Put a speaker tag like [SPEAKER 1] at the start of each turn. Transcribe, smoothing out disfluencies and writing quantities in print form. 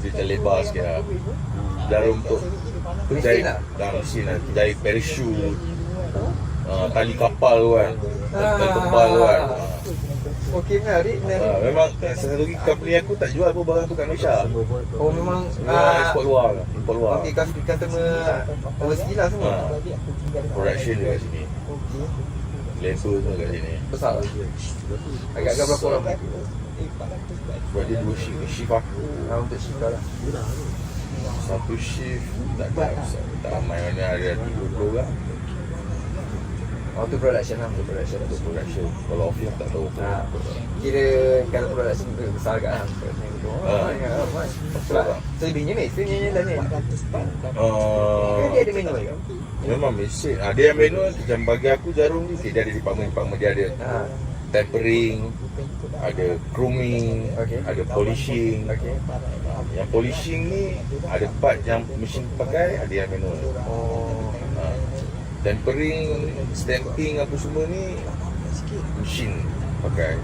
[SPEAKER 1] dia lebar sikit lah. Jarum untuk jahit mesin lah, jahit parachute, tali kapal tu kan, tali kebal tu kan.
[SPEAKER 2] Okey menarik.
[SPEAKER 1] Memang satu lagi company aku tak jual pun barang tu kat Malaysia.
[SPEAKER 2] Oh memang
[SPEAKER 1] Export luar lah, import luar.
[SPEAKER 2] okey, customer overseas lah semua.
[SPEAKER 1] Production dia kat sini,
[SPEAKER 2] Okey.
[SPEAKER 1] label semua kat sini.
[SPEAKER 2] Besar lah. Agak-agak berapa orang?
[SPEAKER 1] Sebab dia 2 shift aku.
[SPEAKER 2] Untuk Shika lah.
[SPEAKER 1] Satu shift tak ramai mana, ada 30 orang.
[SPEAKER 2] Oh tu production lah, untuk production.
[SPEAKER 1] Untuk production. Kalau office tak tahu.
[SPEAKER 2] Kira kalau production tu besar agak lah. Selebihnya mesin ni dan ni. Dia ada manual ke?
[SPEAKER 1] Memang mesin. Dia yang manual macam bagi aku jarum ni, dia ada department dia ada tempering, ada grooming, ada polishing. Yang polishing ni ada part yang mesin pakai, ada yang manual. Tempering, stamping apa semua ni mesin pakai.